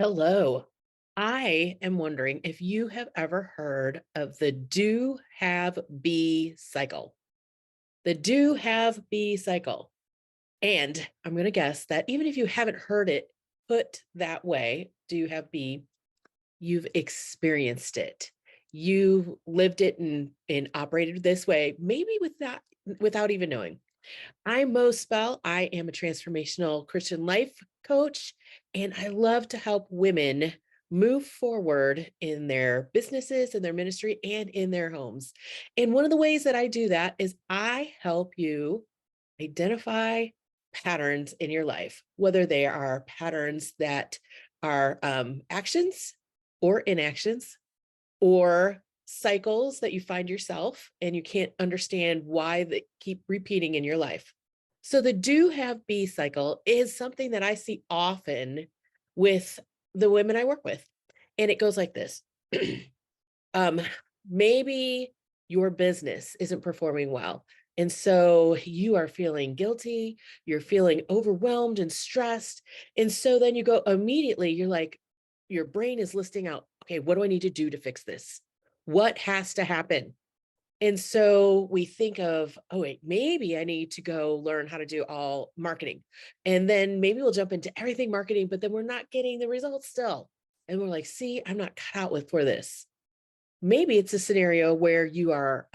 Hello. I am wondering if you have ever heard of the do, have, be cycle. The do, have, be cycle. And I'm going to guess that even if you haven't heard it put that way, do, have, be, you've experienced it. You've lived it and operated this way, maybe without even knowing. I'm Mo Spell. I am a transformational Christian life coach, and I love to help women move forward in their businesses, in their ministry, and in their homes. And one of the ways that I do that is I help you identify patterns in your life, whether they are patterns that are actions or inactions, or cycles that you find yourself and you can't understand why they keep repeating in your life. So the do have be cycle is something that I see often with the women I work with. And it goes like this. um, Maybe your business isn't performing well. And so you are feeling guilty, you're feeling overwhelmed and stressed. And so then you go immediately, you're like, your brain is listing out, okay, what do I need to do to fix this? What has to happen? And so we think of, oh, wait, maybe I need to go learn how to do all marketing. And then maybe we'll jump into everything marketing, but then we're not getting the results still. And we're like, see, I'm not cut out with for this. Maybe it's a scenario where you are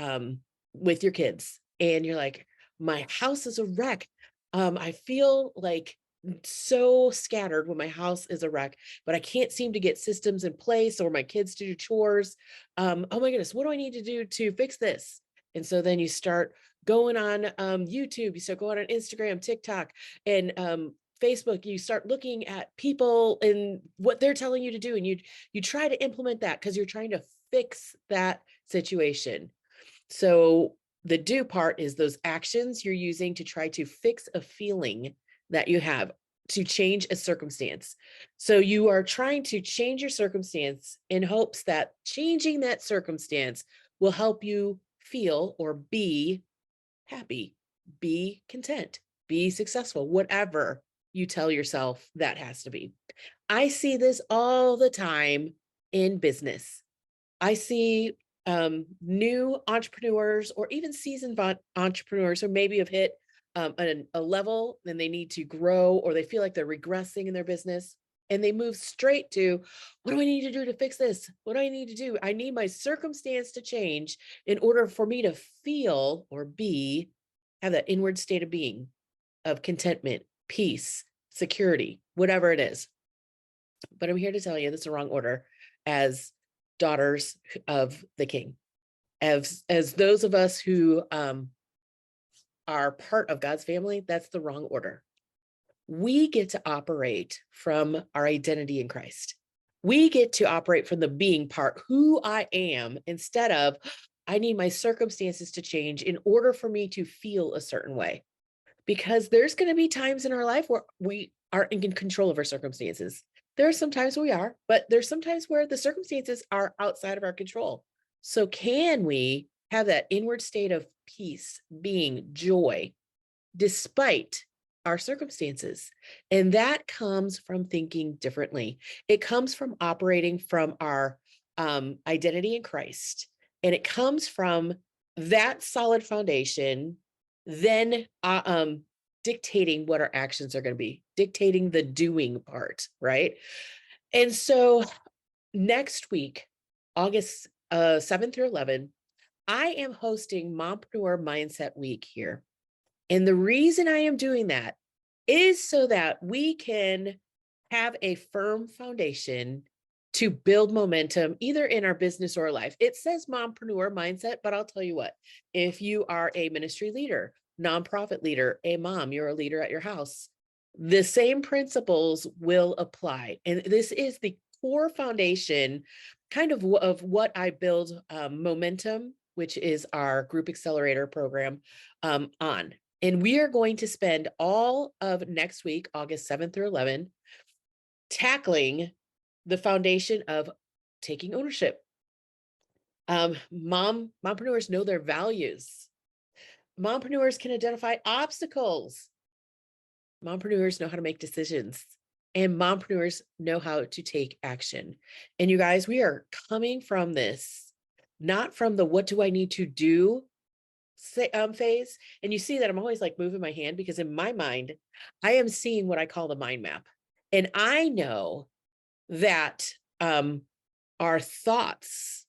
with your kids and you're like, my house is a wreck. I feel like so scattered when my house is a wreck, but I can't seem to get systems in place or my kids to do chores. Oh my goodness, what do I need to do to fix this? And so then you start going on YouTube, you start going on Instagram, TikTok, and Facebook. You start looking at people and what they're telling you to do, and you try to implement that because you're trying to fix that situation. So the do part is those actions you're using to try to fix a feeling that you have, to change a circumstance. So you are trying to change your circumstance in hopes that changing that circumstance will help you feel or be happy, be content, be successful, whatever you tell yourself that has to be. I see this all the time in business. I see new entrepreneurs or even seasoned entrepreneurs who maybe have hit a level and they need to grow, or they feel like they're regressing in their business, and they move straight to, what do I need to do to fix this? What do I need to do? I need my circumstance to change in order for me to feel or be, have that inward state of being, of contentment, peace, security, whatever it is. But I'm here to tell you that's the wrong order as daughters of the King. As those of us who are part of God's family, that's the wrong order. We get to operate from our identity in Christ. We get to operate from the being part, who I am, instead of, I need my circumstances to change in order for me to feel a certain way. Because there's going to be times in our life where we aren't in control of our circumstances. There are some times we are, but there's sometimes where the circumstances are outside of our control. So can we have that inward state of peace, being, joy, despite our circumstances? And that comes from thinking differently. It comes from operating from our identity in Christ. And it comes from that solid foundation, then dictating what our actions are going to be, dictating the doing part, right? And so next week, August 7 through 11, I am hosting Mompreneur Mindset Week here. And the reason I am doing that is so that we can have a firm foundation to build momentum either in our business or life. It says mompreneur mindset, but I'll tell you what, if you are a ministry leader, nonprofit leader, a mom, you're a leader at your house, the same principles will apply. And this is the core foundation kind of what I build momentum, which is our group accelerator program, on. And we are going to spend all of next week, August 7th through 11th, tackling the foundation of taking ownership. Mompreneurs know their values. Mompreneurs can identify obstacles. Mompreneurs know how to make decisions. and mompreneurs know how to take action. And you guys, we are coming from this, not from the what do I need to do phase. And you see that I'm always like moving my hand because in my mind, I am seeing what I call the mind map. And I know that our thoughts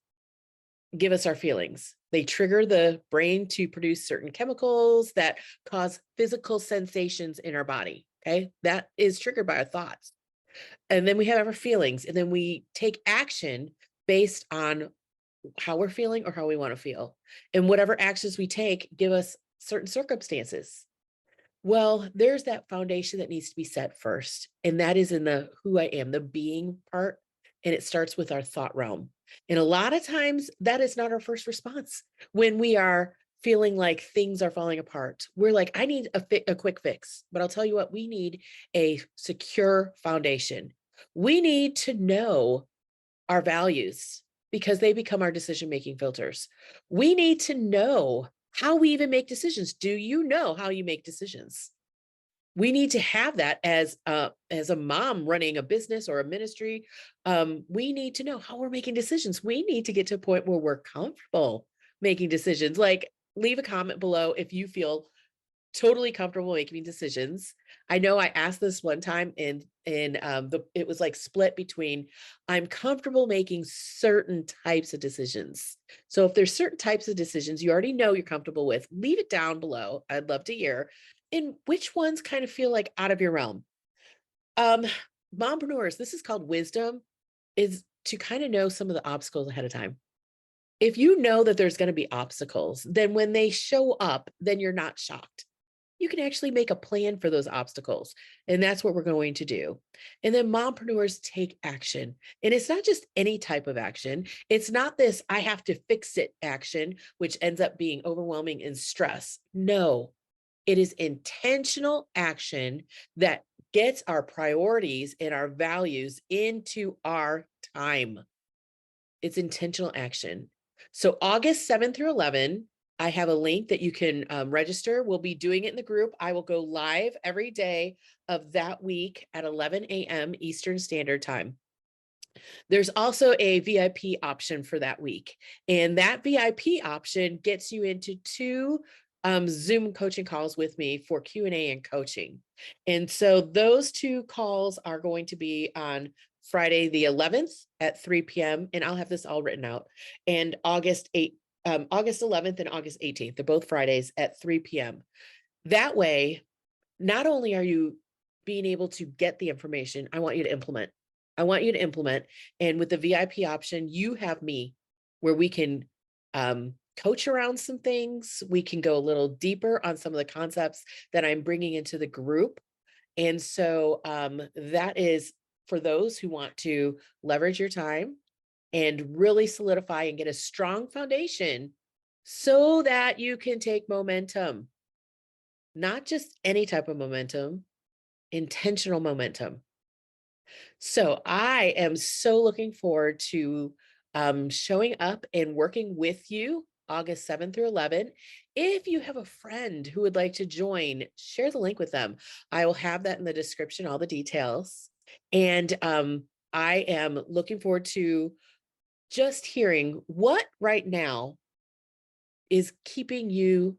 give us our feelings. They trigger the brain to produce certain chemicals that cause physical sensations in our body. Okay. That is triggered by our thoughts. And then we have our feelings, and then we take action based on how we're feeling or how we want to feel. And whatever actions we take give us certain circumstances. Well, there's that foundation that needs to be set first, and that is in the who I am, the being part, and it starts with our thought realm. And a lot of times that is not our first response when we are feeling like things are falling apart. We're like, I need a quick fix. But I'll tell you what, we need a secure foundation. We need to know our values because they become our decision-making filters. We need to know how we even make decisions. Do you know how you make decisions? We need to have that as a mom running a business or a ministry. We need to know how we're making decisions. We need to get to a point where we're comfortable making decisions. Like, leave a comment below if you feel totally comfortable making decisions. I know I asked this one time and it was like split between I'm comfortable making certain types of decisions. So if there's certain types of decisions you already know you're comfortable with, leave it down below. I'd love to hear. And which ones kind of feel like out of your realm? Um, Mompreneurs, this is called wisdom, is to kind of know some of the obstacles ahead of time. If you know that there's going to be obstacles, then when they show up, then you're not shocked. You can actually make a plan for those obstacles. And that's what we're going to do. And then mompreneurs take action. And it's not just any type of action. It's not this, I have to fix it action, which ends up being overwhelming and stress. No, it is intentional action that gets our priorities and our values into our time. It's intentional action. So August 7 through 11, I have a link that you can register. We'll be doing it in the group. I will go live every day of that week at 11 a.m. Eastern Standard Time. There's also a VIP option for that week. And that VIP option gets you into 2 Zoom coaching calls with me for Q&A and coaching. And so those 2 calls are going to be on Friday the 11th at 3 p.m. And I'll have this all written out. And August 11th and August 18th. They're both Fridays at 3 p.m. That way, not only are you being able to get the information, I want you to implement. I want you to implement. And with the VIP option, you have me where we can coach around some things. We can go a little deeper on some of the concepts that I'm bringing into the group. And so that is for those who want to leverage your time and really solidify and get a strong foundation so that you can take momentum, not just any type of momentum, intentional momentum. So I am so looking forward to showing up and working with you August 7 through 11. If you have a friend who would like to join, share the link with them. I will have that in the description, all the details. And I am looking forward to just hearing what right now is keeping you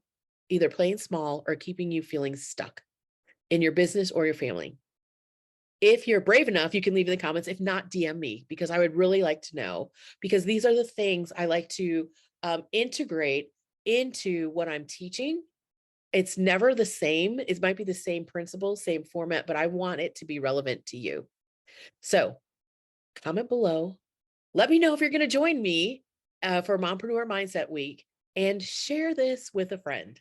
either playing small or keeping you feeling stuck in your business or your family. If you're brave enough, you can leave in the comments. If not, DM me because I would really like to know, because these are the things I like to integrate into what I'm teaching. It's never the same. It might be the same principles, same format, but I want it to be relevant to you. So comment below. Let me know if you're going to join me for Mompreneur Mindset Week and share this with a friend.